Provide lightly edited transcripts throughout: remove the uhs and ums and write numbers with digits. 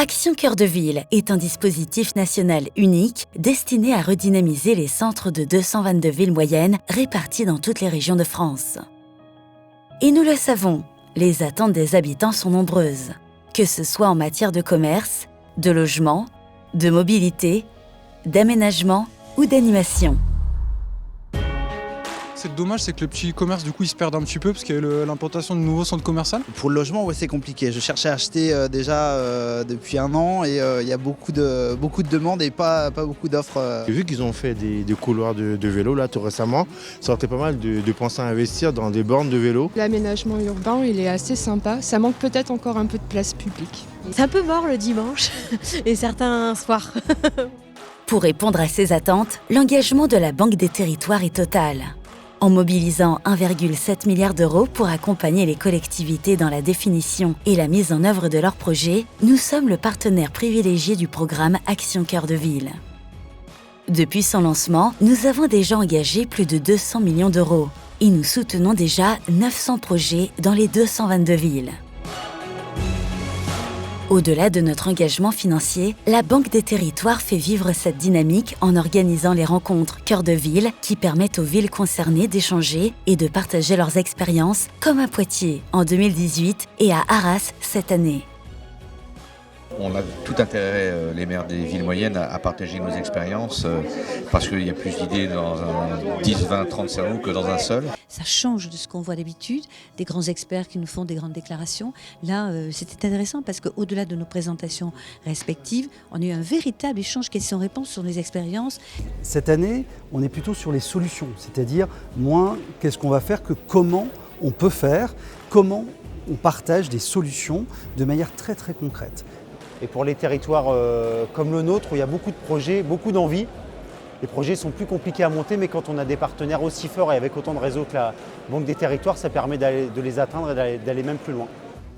Action Cœur de Ville est un dispositif national unique destiné à redynamiser les centres de 222 villes moyennes réparties dans toutes les régions de France. Et nous le savons, les attentes des habitants sont nombreuses, que ce soit en matière de commerce, de logement, de mobilité, d'aménagement ou d'animation. C'est dommage, c'est que le petit commerce, du coup, il se perd un petit peu parce qu'il y a l'implantation de nouveaux centres commerciaux. Pour le logement, ouais, c'est compliqué. Je cherchais à acheter déjà depuis un an et il y a beaucoup de demandes et pas beaucoup d'offres. Vu qu'ils ont fait des couloirs de vélo là tout récemment, ça aurait été pas mal de penser à investir dans des bornes de vélo. L'aménagement urbain, il est assez sympa. Ça manque peut-être encore un peu de place publique. C'est un peu mort le dimanche et certains soirs. Pour répondre à ces attentes, l'engagement de la Banque des Territoires est total. En mobilisant 1,7 milliard d'euros pour accompagner les collectivités dans la définition et la mise en œuvre de leurs projets, nous sommes le partenaire privilégié du programme Action Cœur de Ville. Depuis son lancement, nous avons déjà engagé plus de 200 millions d'euros et nous soutenons déjà 900 projets dans les 222 villes. Au-delà de notre engagement financier, la Banque des Territoires fait vivre cette dynamique en organisant les rencontres Cœur de Ville qui permettent aux villes concernées d'échanger et de partager leurs expériences, comme à Poitiers en 2018 et à Arras cette année. On a tout intérêt, les maires des villes moyennes, à partager nos expériences parce qu'il y a plus d'idées dans un 10, 20, 30 cerveaux que dans un seul. Ça change de ce qu'on voit d'habitude, des grands experts qui nous font des grandes déclarations. Là, c'était intéressant parce qu'au-delà de nos présentations respectives, on a eu un véritable échange questions-réponses sur les expériences. Cette année, on est plutôt sur les solutions, c'est-à-dire moins qu'est-ce qu'on va faire que comment on peut faire, comment on partage des solutions de manière très très concrète. Et pour les territoires comme le nôtre, où il y a beaucoup de projets, beaucoup d'envie, les projets sont plus compliqués à monter, mais quand on a des partenaires aussi forts et avec autant de réseaux que la Banque des Territoires, ça permet de les atteindre et d'aller même plus loin.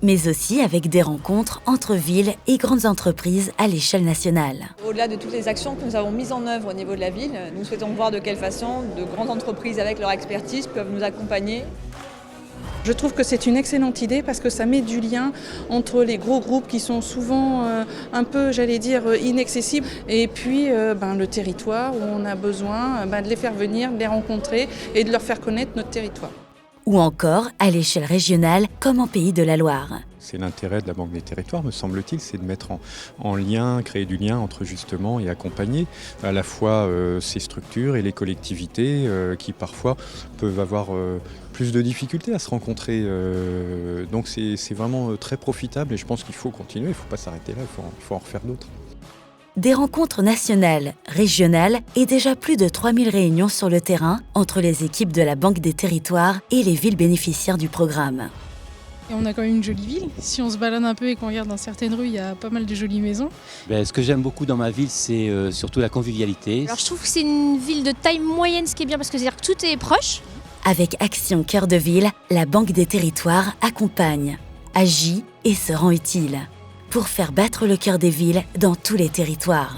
Mais aussi avec des rencontres entre villes et grandes entreprises à l'échelle nationale. Au-delà de toutes les actions que nous avons mises en œuvre au niveau de la ville, nous souhaitons voir de quelle façon de grandes entreprises avec leur expertise peuvent nous accompagner. Je trouve que c'est une excellente idée parce que ça met du lien entre les gros groupes qui sont souvent un peu, j'allais dire, inaccessibles et puis le territoire où on a besoin de les faire venir, de les rencontrer et de leur faire connaître notre territoire. Ou encore à l'échelle régionale comme en Pays de la Loire. C'est l'intérêt de la Banque des Territoires, me semble-t-il, c'est de mettre en lien, créer du lien entre justement et accompagner à la fois ces structures et les collectivités qui parfois peuvent avoir plus de difficultés à se rencontrer. Donc c'est vraiment très profitable et je pense qu'il faut continuer, il ne faut pas s'arrêter là, il faut en refaire d'autres. Des rencontres nationales, régionales et déjà plus de 3000 réunions sur le terrain entre les équipes de la Banque des Territoires et les villes bénéficiaires du programme. Et on a quand même une jolie ville. Si on se balade un peu et qu'on regarde dans certaines rues, il y a pas mal de jolies maisons. Ce que j'aime beaucoup dans ma ville, c'est surtout la convivialité. Alors je trouve que c'est une ville de taille moyenne, ce qui est bien parce que c'est-à-dire que tout est proche. Avec Action Cœur de Ville, la Banque des Territoires accompagne, agit et se rend utile pour faire battre le cœur des villes dans tous les territoires.